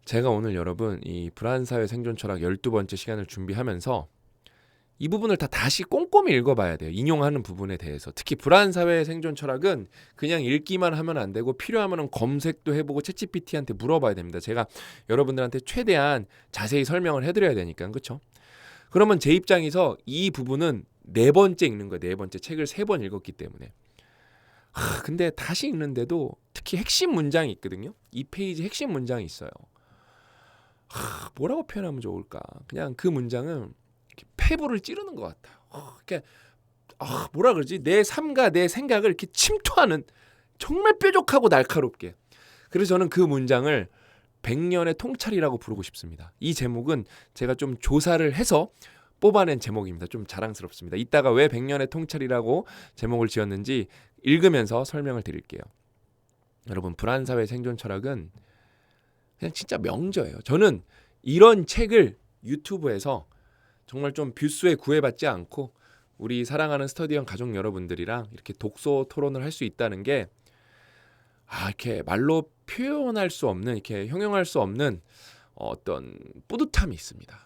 제가 오늘 여러분 이 불안사회 생존 철학 12번째 시간을 준비하면서 이 부분을 다시 꼼꼼히 읽어봐야 돼요. 인용하는 부분에 대해서. 특히 불안사회 생존 철학은 그냥 읽기만 하면 안 되고 필요하면 검색도 해보고 챗GPT한테 물어봐야 됩니다. 제가 여러분들한테 최대한 자세히 설명을 해드려야 되니까. 그렇죠? 그러면 제 입장에서 이 부분은 네 번째 읽는 거예요. 네 번째. 책을 3번 읽었기 때문에. 근데 다시 읽는데도 특히 핵심 문장이 있거든요. 이 페이지 핵심 문장이 있어요. 뭐라고 표현하면 좋을까? 그냥 그 문장은 이렇게 폐부를 찌르는 것 같아요. 이렇게 뭐라 그러지? 내 삶과 내 생각을 이렇게 침투하는 정말 뾰족하고 날카롭게. 그래서 저는 그 문장을 100년의 통찰이라고 부르고 싶습니다. 이 제목은 제가 좀 조사를 해서 뽑아낸 제목입니다. 좀 자랑스럽습니다. 이따가 왜 100년의 통찰이라고 제목을 지었는지 읽으면서 설명을 드릴게요. 여러분, 불안사회 생존 철학은 그냥 진짜 명저예요. 저는 이런 책을 유튜브에서 정말 좀 뷰수에 구애받지 않고 우리 사랑하는 스터디형 가족 여러분들이랑 이렇게 독서 토론을 할 수 있다는 게 이렇게 말로 표현할 수 없는, 이렇게 형용할 수 없는 어떤 뿌듯함이 있습니다.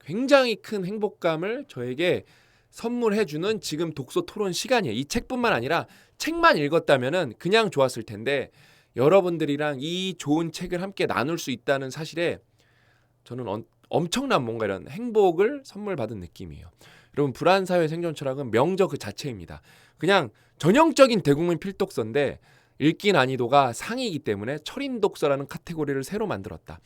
굉장히 큰 행복감을 저에게 선물해주는 지금 독서 토론 시간이에요. 이 책뿐만 아니라 책만 읽었다면은 그냥 좋았을 텐데 여러분들이랑 이 좋은 책을 함께 나눌 수 있다는 사실에 저는 엄청난 뭔가 이런 행복을 선물 받은 느낌이에요. 여러분, 불안사회 생존 철학은 명저 그 자체입니다. 그냥 전형적인 대국민 필독서인데 읽기 난이도가 상이기 때문에 철인 독서라는 카테고리를 새로 만들었다.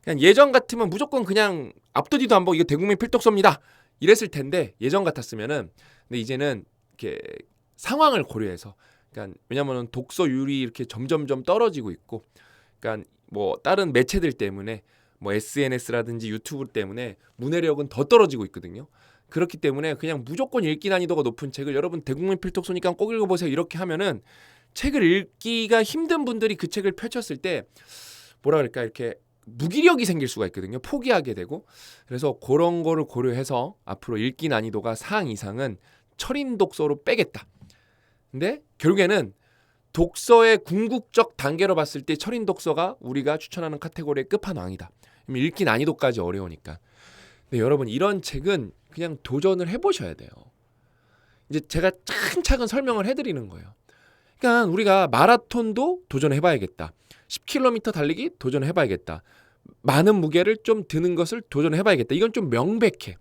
그냥 예전 같으면 무조건 그냥 앞도 뒤도 안 보고 이거 대국민 필독서입니다 이랬을 텐데, 예전 같았으면은. 근데 이제는 이렇게 상황을 고려해서, 그러니까 왜냐면은 독서율이 이렇게 점점점 떨어지고 있고, 그러니까 뭐 다른 매체들 때문에 뭐 SNS라든지 유튜브 때문에 문해력은 더 떨어지고 있거든요. 그렇기 때문에 그냥 무조건 읽기 난이도가 높은 책을 여러분 대국민 필독서니까 꼭 읽어보세요 이렇게 하면은 책을 읽기가 힘든 분들이 그 책을 펼쳤을 때 뭐라 그럴까, 이렇게 무기력이 생길 수가 있거든요. 포기하게 되고. 그래서 그런 거를 고려해서 앞으로 읽기 난이도가 상 이상은 철인 독서로 빼겠다. 근데 결국에는 독서의 궁극적 단계로 봤을 때 철인 독서가 우리가 추천하는 카테고리의 끝판왕이다. 읽기 난이도까지 어려우니까. 근데 여러분, 이런 책은 그냥 도전을 해보셔야 돼요. 이제 제가 차근차근 설명을 해드리는 거예요. 그러니까 우리가 마라톤도 도전해봐야겠다. 10km 달리기 도전해봐야겠다. 많은 무게를 좀 드는 것을 도전해봐야겠다. 이건 좀 명백해.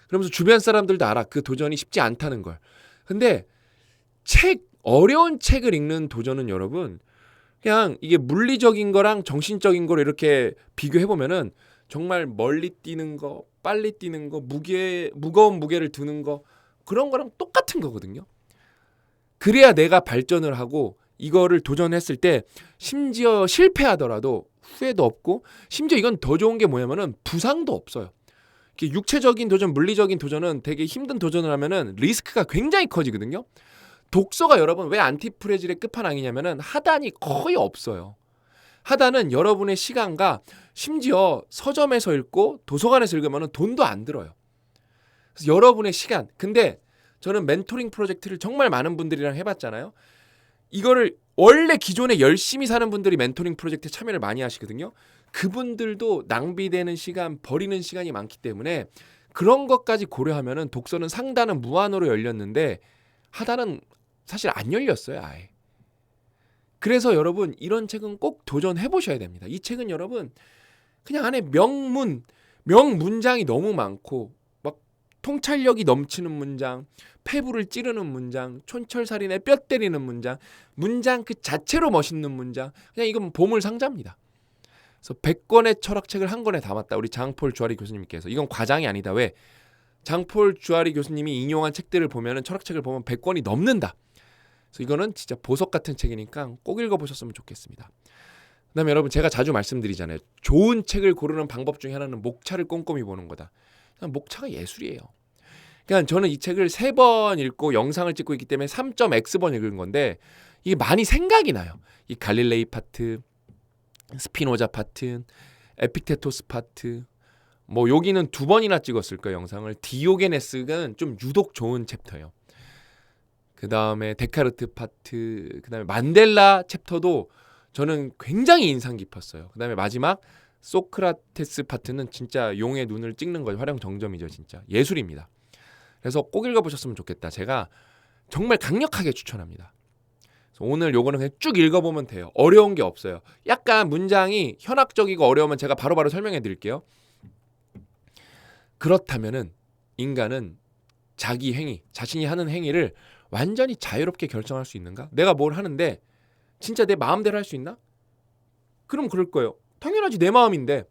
그러면서 주변 사람들도 알아. 그 도전이 쉽지 않다는 걸. 근데 어려운 책을 읽는 도전은 여러분, 그냥 이게 물리적인 거랑 정신적인 거를 이렇게 비교해보면은 정말 멀리 뛰는 거, 빨리 뛰는 거, 무거운 무게를 드는 거, 그런 거랑 똑같은 거거든요. 그래야 내가 발전을 하고 이거를 도전했을 때 심지어 실패하더라도 후회도 없고, 심지어 이건 더 좋은 게 뭐냐면은 부상도 없어요. 육체적인 도전, 물리적인 도전은 되게 힘든 도전을 하면은 리스크가 굉장히 커지거든요. 독서가 여러분 왜 안티프레질의 끝판왕이냐면은 하단이 거의 없어요. 하단은 여러분의 시간과 심지어 서점에서 읽고 도서관에서 읽으면 돈도 안 들어요. 그래서 여러분의 시간. 근데 저는 멘토링 프로젝트를 정말 많은 분들이랑 해봤잖아요. 이거를 원래 기존에 열심히 사는 분들이 멘토링 프로젝트에 참여를 많이 하시거든요. 그분들도 낭비되는 시간, 버리는 시간이 많기 때문에 그런 것까지 고려하면은 독서는 상단은 무한으로 열렸는데 하단은 사실 안 열렸어요, 아예. 그래서 여러분, 이런 책은 꼭 도전해 보셔야 됩니다. 이 책은 여러분 그냥 안에 명문장이 너무 많고 막 통찰력이 넘치는 문장, 폐부를 찌르는 문장, 촌철살인의 뼈 때리는 문장 그 자체로 멋있는 문장, 그냥 이건 보물상자입니다. 그래서 100권의 철학책을 한 권에 담았다. 우리 장폴 주아리 교수님께서. 이건 과장이 아니다. 왜? 장폴 주아리 교수님이 인용한 책들을 보면은, 철학책을 보면 100권이 넘는다. 그래서 이거는 진짜 보석 같은 책이니까 꼭 읽어보셨으면 좋겠습니다. 그다음에 여러분, 제가 자주 말씀드리잖아요. 좋은 책을 고르는 방법 중에 하나는 목차를 꼼꼼히 보는 거다. 목차가 예술이에요. 그러니까 저는 이 책을 3번 읽고 영상을 찍고 있기 때문에 3.x번 읽은 건데 이게 많이 생각이 나요. 이 갈릴레이 파트, 스피노자 파트, 에픽테토스 파트, 뭐 여기는 2번이나 찍었을 거예요, 영상을. 디오게네스는 좀 유독 좋은 챕터예요. 그 다음에 데카르트 파트, 그 다음에 만델라 챕터도 저는 굉장히 인상 깊었어요. 그 다음에 마지막 소크라테스 파트는 진짜 용의 눈을 찍는 거죠. 활용 정점이죠. 진짜 예술입니다. 그래서 꼭 읽어보셨으면 좋겠다. 제가 정말 강력하게 추천합니다. 오늘 요거는 그냥 쭉 읽어보면 돼요. 어려운 게 없어요. 약간 문장이 현학적이고 어려우면 제가 바로바로 설명해 드릴게요. 그렇다면은 인간은 자기 행위, 자신이 하는 행위를 완전히 자유롭게 결정할 수 있는가? 내가 뭘 하는데 진짜 내 마음대로 할 수 있나? 그럼 그럴 거예요. 당연하지, 내 마음인데.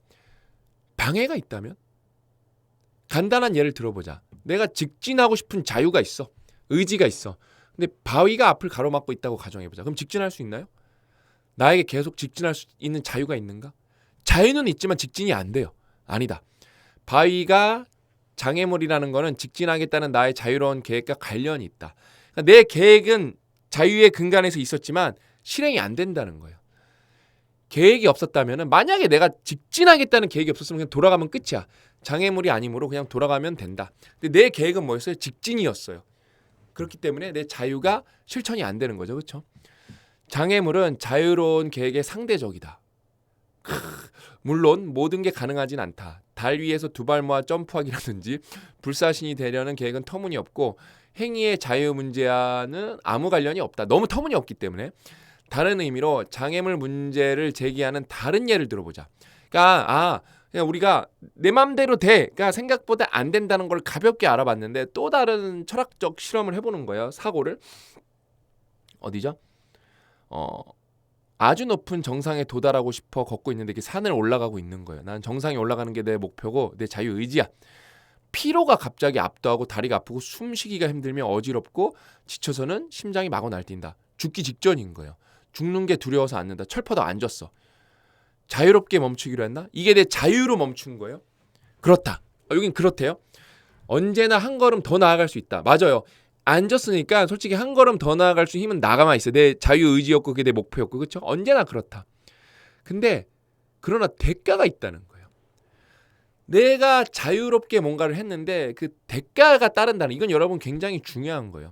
방해가 있다면? 간단한 예를 들어보자. 내가 직진하고 싶은 자유가 있어. 의지가 있어. 근데 바위가 앞을 가로막고 있다고 가정해보자. 그럼 직진할 수 있나요? 나에게 계속 직진할 수 있는 자유가 있는가? 자유는 있지만 직진이 안 돼요. 아니다. 바위가 장애물이라는 거는 직진하겠다는 나의 자유로운 계획과 관련이 있다. 그러니까 내 계획은 자유의 근간에서 있었지만 실행이 안 된다는 거예요. 계획이 없었다면, 만약에 내가 직진하겠다는 계획이 없었으면 그냥 돌아가면 끝이야. 장애물이 아니므로 그냥 돌아가면 된다. 근데 내 계획은 뭐였어요? 직진이었어요. 그렇기 때문에 내 자유가 실천이 안 되는 거죠. 그렇죠? 장애물은 자유로운 계획의 상대적이다. 물론 모든 게 가능하진 않다. 달 위에서 두 발 모아 점프하기라든지 불사신이 되려는 계획은 터무니없고 행위의 자유 문제와는 아무 관련이 없다. 너무 터무니없기 때문에. 다른 의미로 장애물 문제를 제기하는 다른 예를 들어보자. 그러니까 그냥 우리가 내 맘대로 돼. 그러니까 생각보다 안 된다는 걸 가볍게 알아봤는데 또 다른 철학적 실험을 해보는 거예요. 사고를. 어디죠? 아주 높은 정상에 도달하고 싶어 걷고 있는데 이렇게 산을 올라가고 있는 거예요. 난 정상에 올라가는 게 내 목표고 내 자유의지야. 피로가 갑자기 압도하고 다리가 아프고 숨쉬기가 힘들며 어지럽고 지쳐서는 심장이 마구 날뛴다. 죽기 직전인 거예요. 죽는 게 두려워서 앉는다. 철퍼도 앉았어. 자유롭게 멈추기로 했나? 이게 내 자유로 멈춘 거예요? 그렇다. 여긴 그렇대요. 언제나 한 걸음 더 나아갈 수 있다. 맞아요. 앉았으니까 솔직히 한 걸음 더 나아갈 수 힘은 나가만 있어. 내 자유의지였고 그게 내 목표였고. 그렇죠? 언제나 그렇다. 근데 그러나 대가가 있다는 거예요. 내가 자유롭게 뭔가를 했는데 그 대가가 따른다는, 이건 여러분 굉장히 중요한 거예요.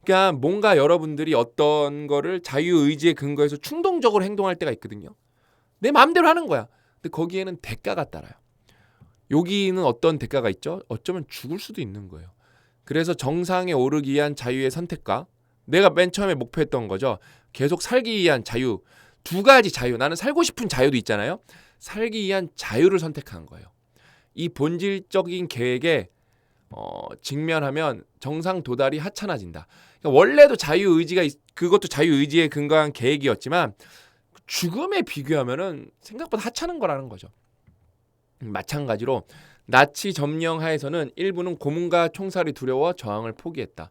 그러니까 뭔가 여러분들이 어떤 거를 자유의지에 근거해서 충동적으로 행동할 때가 있거든요. 내 마음대로 하는 거야. 근데 거기에는 대가가 따라요. 여기는 어떤 대가가 있죠? 어쩌면 죽을 수도 있는 거예요. 그래서 정상에 오르기 위한 자유의 선택과 내가 맨 처음에 목표했던 거죠. 계속 살기 위한 자유. 두 가지 자유. 나는 살고 싶은 자유도 있잖아요. 살기 위한 자유를 선택한 거예요. 이 본질적인 계획에 직면하면 정상 도달이 하찮아진다. 그러니까 원래도 자유의지가 그것도 자유의지에 근거한 계획이었지만 죽음에 비교하면은 생각보다 하찮은 거라는 거죠. 마찬가지로 나치 점령 하에서는 일부는 고문과 총살이 두려워 저항을 포기했다.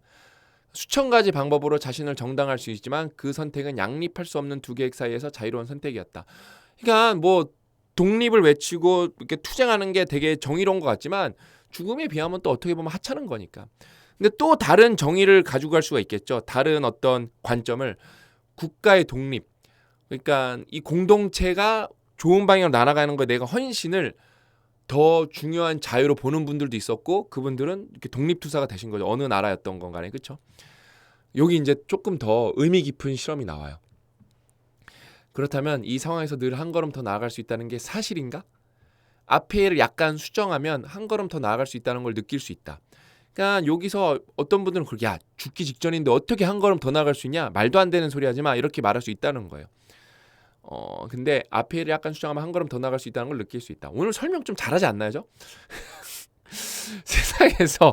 수천 가지 방법으로 자신을 정당할 수 있지만 그 선택은 양립할 수 없는 두 계획 사이에서 자유로운 선택이었다. 그러니까 뭐 독립을 외치고 이렇게 투쟁하는 게 되게 정의로운 것 같지만 죽음에 비하면 또 어떻게 보면 하찮은 거니까. 근데 또 다른 정의를 가지고 갈 수가 있겠죠. 다른 어떤 관점을, 국가의 독립. 그러니까 이 공동체가 좋은 방향으로 날아가는 거에 내가 헌신을 더 중요한 자유로 보는 분들도 있었고 그분들은 이렇게 독립투사가 되신 거죠. 어느 나라였던 건 간에. 그렇죠? 여기 이제 조금 더 의미 깊은 실험이 나와요. 그렇다면 이 상황에서 늘 한 걸음 더 나아갈 수 있다는 게 사실인가? 앞에를 약간 수정하면 한 걸음 더 나아갈 수 있다는 걸 느낄 수 있다. 그러니까 여기서 어떤 분들은 그렇게, 야, 죽기 직전인데 어떻게 한 걸음 더 나아갈 수 있냐? 말도 안 되는 소리 하지 마. 이렇게 말할 수 있다는 거예요. 근데 앞에를 약간 수정하면 한 걸음 더 나아갈 수 있다는 걸 느낄 수 있다. 오늘 설명 좀 잘하지 않나요, 저? 세상에서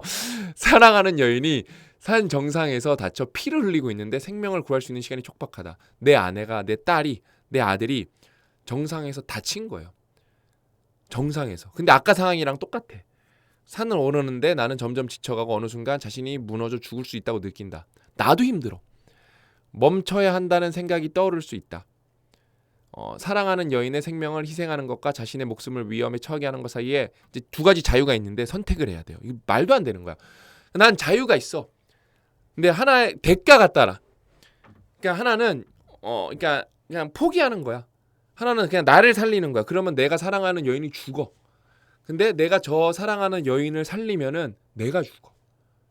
사랑하는 여인이 산 정상에서 다쳐 피를 흘리고 있는데 생명을 구할 수 있는 시간이 촉박하다. 내 아내가, 내 딸이, 내 아들이 정상에서 다친 거예요. 정상에서. 근데 아까 상황이랑 똑같아. 산을 오르는데 나는 점점 지쳐가고 어느 순간 자신이 무너져 죽을 수 있다고 느낀다. 나도 힘들어. 멈춰야 한다는 생각이 떠오를 수 있다. 사랑하는 여인의 생명을 희생하는 것과 자신의 목숨을 위험에 처하게 하는 것 사이에 이제 두 가지 자유가 있는데 선택을 해야 돼요. 이거 말도 안 되는 거야. 난 자유가 있어. 근데 하나의 대가가 따라. 그러니까 하나는 그러니까 그냥 포기하는 거야. 하나는 그냥 나를 살리는 거야. 그러면 내가 사랑하는 여인이 죽어. 근데 내가 저 사랑하는 여인을 살리면은 내가 죽어.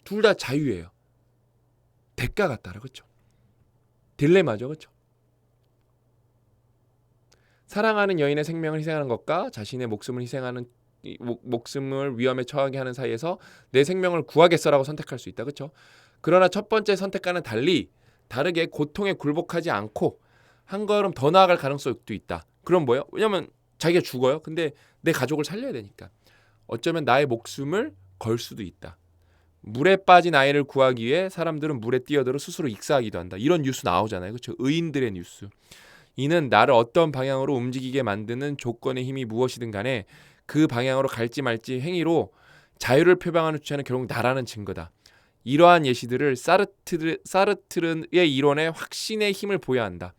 둘 다 자유예요. 대가가 따라. 그렇죠? 딜레마죠. 그렇죠? 사랑하는 여인의 생명을 희생하는 것과 자신의 목숨을 희생하는 목숨을 위험에 처하게 하는 사이에서 내 생명을 구하겠어라고 선택할 수 있다. 그렇죠? 그러나 첫 번째 선택과는 다르게 고통에 굴복하지 않고 한 걸음 더 나아갈 가능성도 있다. 그럼 뭐예요? 왜냐면 자기가 죽어요. 근데 내 가족을 살려야 되니까. 어쩌면 나의 목숨을 걸 수도 있다. 물에 빠진 아이를 구하기 위해 사람들은 물에 뛰어들어 스스로 익사하기도 한다. 이런 뉴스 나오잖아요. 그렇죠? 의인들의 뉴스. 이는 나를 어떤 방향으로 움직이게 만드는 조건의 힘이 무엇이든 간에 그 방향으로 갈지 말지 행위로 자유를 표방하는 주체는 결국 나라는 증거다. 이러한 예시들을 사르트르의 이론에 확신의 힘을 보여야 한다.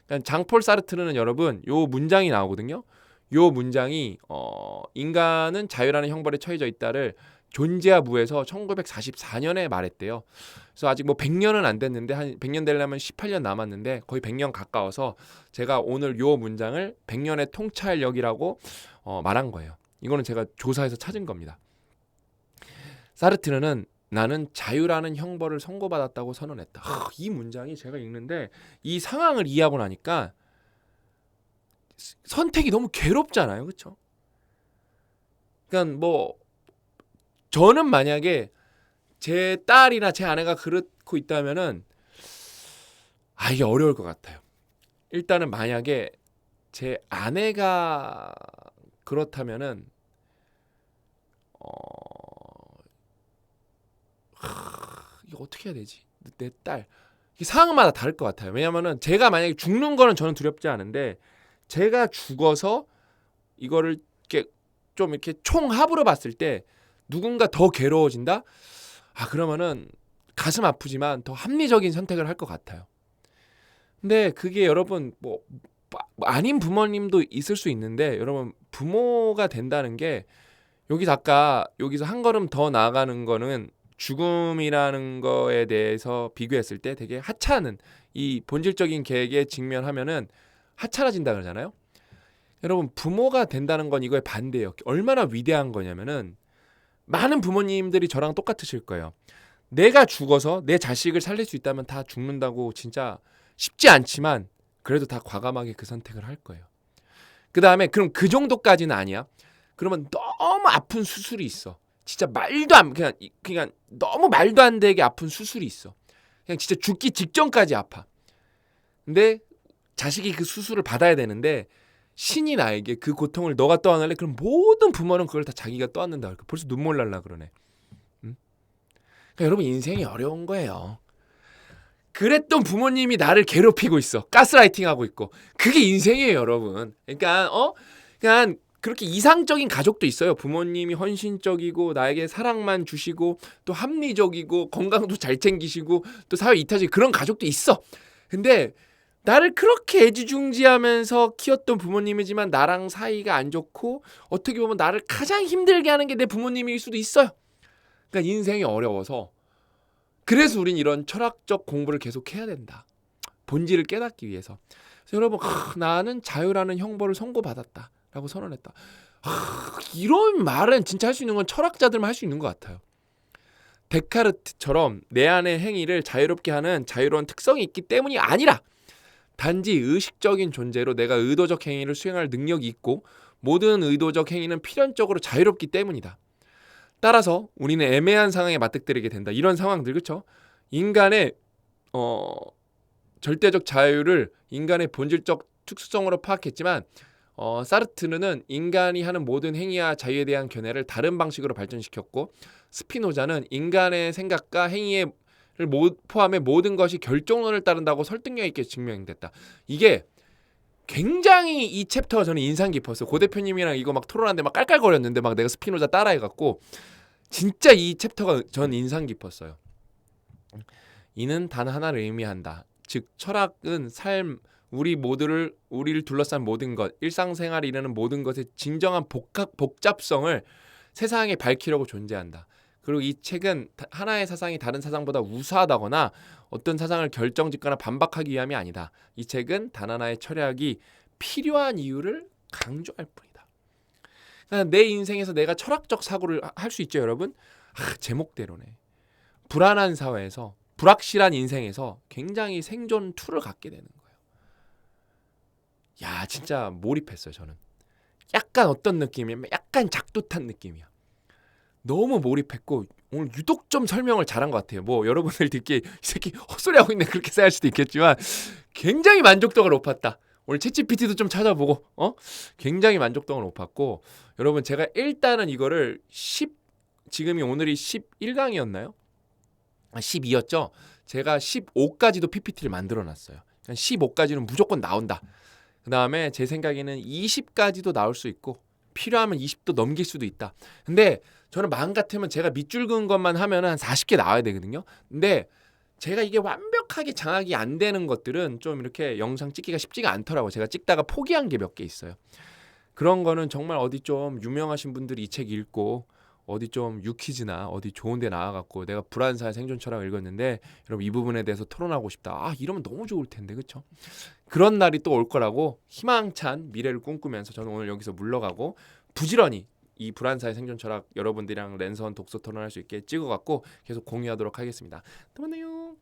그러니까 장폴 사르트르는 여러분 요 문장이 나오거든요. 요 문장이 인간은 자유라는 형벌에 처해져 있다를 존재와 무에서 1944년에 말했대요. 그래서 아직 뭐 100년은 안 됐는데 한 100년 되려면 18년 남았는데 거의 100년 가까워서 제가 오늘 요 문장을 100년의 통찰력이라고 말한 거예요. 이거는 제가 조사해서 찾은 겁니다. 사르트르는 나는 자유라는 형벌을 선고받았다고 선언했다. 이 문장이 제가 읽는데 이 상황을 이해하고 나니까 선택이 너무 괴롭잖아요. 그렇죠? 그러니까 뭐 저는 만약에 제 딸이나 제 아내가 그렇고 있다면은 이게 어려울 것 같아요. 일단은 만약에 제 아내가 그렇다면은 이거 어떻게 해야 되지? 내 딸. 이 상황마다 다를 것 같아요. 왜냐면은 제가 만약에 죽는 거는 저는 두렵지 않은데 제가 죽어서 이거를 이렇게 좀 이렇게 총합으로 봤을 때 누군가 더 괴로워진다? 그러면은 가슴 아프지만 더 합리적인 선택을 할 것 같아요. 근데 그게 여러분 뭐 아닌 부모님도 있을 수 있는데 여러분 부모가 된다는 게 여기서 한 걸음 더 나아가는 거는 죽음이라는 거에 대해서 비교했을 때 되게 하찮은 이 본질적인 계획에 직면하면은 하찮아진다 그러잖아요. 여러분 부모가 된다는 건 이거에 반대예요. 얼마나 위대한 거냐면은 많은 부모님들이 저랑 똑같으실 거예요. 내가 죽어서 내 자식을 살릴 수 있다면 다 죽는다고 진짜 쉽지 않지만 그래도 다 과감하게 그 선택을 할 거예요. 그 다음에 그럼 그 정도까지는 아니야. 그러면 너무 아픈 수술이 있어. 진짜 그냥 너무 말도 안 되게 아픈 수술이 있어. 그냥 진짜 죽기 직전까지 아파. 근데 자식이 그 수술을 받아야 되는데 신이 나에게 그 고통을 너가 떠안을래? 그럼 모든 부모는 그걸 다 자기가 떠안는다. 벌써 눈물 날라 그러네. 그러니까 여러분 인생이 어려운 거예요. 그랬던 부모님이 나를 괴롭히고 있어. 가스라이팅하고 있고. 그게 인생이에요, 여러분. 그러니까 그렇게 이상적인 가족도 있어요. 부모님이 헌신적이고 나에게 사랑만 주시고 또 합리적이고 건강도 잘 챙기시고 또 사회 이타적인 그런 가족도 있어. 근데 나를 그렇게 애지중지하면서 키웠던 부모님이지만 나랑 사이가 안 좋고 어떻게 보면 나를 가장 힘들게 하는 게 내 부모님일 수도 있어요. 그러니까 인생이 어려워서 그래서 우린 이런 철학적 공부를 계속 해야 된다. 본질을 깨닫기 위해서. 그래서 여러분 나는 자유라는 형벌을 선고받았다 라고 선언했다. 이런 말은 진짜 할 수 있는 건 철학자들만 할 수 있는 것 같아요. 데카르트처럼 내 안의 행위를 자유롭게 하는 자유로운 특성이 있기 때문이 아니라 단지 의식적인 존재로 내가 의도적 행위를 수행할 능력이 있고 모든 의도적 행위는 필연적으로 자유롭기 때문이다. 따라서 우리는 애매한 상황에 맞닥뜨리게 된다. 이런 상황들 그렇죠? 인간의 절대적 자유를 인간의 본질적 특수성으로 파악했지만 사르트르는 인간이 하는 모든 행위와 자유에 대한 견해를 다른 방식으로 발전시켰고 스피노자는 인간의 생각과 행위를 포함해 모든 것이 결정론을 따른다고 설득력 있게 증명됐다. 이게 굉장히 이 챕터가 저는 인상 깊었어요. 고 대표님이랑 이거 막 토론하는데 막 깔깔거렸는데 막 내가 스피노자 따라해갖고 진짜 이 챕터가 전 인상 깊었어요. 이는 단 하나를 의미한다. 즉 철학은 우리를 둘러싼 모든 것, 일상생활에 이르는 모든 것의 진정한 복잡성을 세상에 밝히려고 존재한다. 그리고 이 책은 하나의 사상이 다른 사상보다 우수하다거나 어떤 사상을 결정짓거나 반박하기 위함이 아니다. 이 책은 단 하나의 철학이 필요한 이유를 강조할 뿐이다. 그러니까 내 인생에서 내가 철학적 사고를 할 수 있죠, 여러분? 제목대로네. 불안한 사회에서 불확실한 인생에서 굉장히 생존 툴을 갖게 되는 거예요. 야 진짜 몰입했어요. 저는 약간 어떤 느낌이냐면 약간 작두탄 느낌이야. 너무 몰입했고 오늘 유독 좀 설명을 잘한 것 같아요. 뭐 여러분들 듣기에 이 새끼 헛소리하고 있네 그렇게 생각할 수도 있겠지만 굉장히 만족도가 높았다. 오늘 챗GPT도 좀 찾아보고 굉장히 만족도가 높았고 여러분 제가 일단은 이거를 지금이 오늘이 11강이었나요? 12였죠. 제가 15까지도 PPT를 만들어놨어요. 15까지는 무조건 나온다. 그 다음에 제 생각에는 20까지도 나올 수 있고 필요하면 20도 넘길 수도 있다. 근데 저는 마음 같으면 제가 밑줄 그은 것만 하면 한 40개 나와야 되거든요. 근데 제가 이게 완벽하게 장악이 안 되는 것들은 좀 이렇게 영상 찍기가 쉽지가 않더라고요. 제가 찍다가 포기한 게 몇 개 있어요. 그런 거는 정말 어디 좀 유명하신 분들이 이 책 읽고 어디 좀 유퀴즈나 어디 좋은 데 나와갖고 내가 불안사의 생존 철학을 읽었는데 여러분 이 부분에 대해서 토론하고 싶다. 이러면 너무 좋을 텐데 그렇죠? 그런 날이 또 올 거라고 희망찬 미래를 꿈꾸면서 저는 오늘 여기서 물러가고 부지런히 이 불안사의 생존 철학 여러분들이랑 랜선 독서 토론할 수 있게 찍어갖고 계속 공유하도록 하겠습니다. 또 만나요.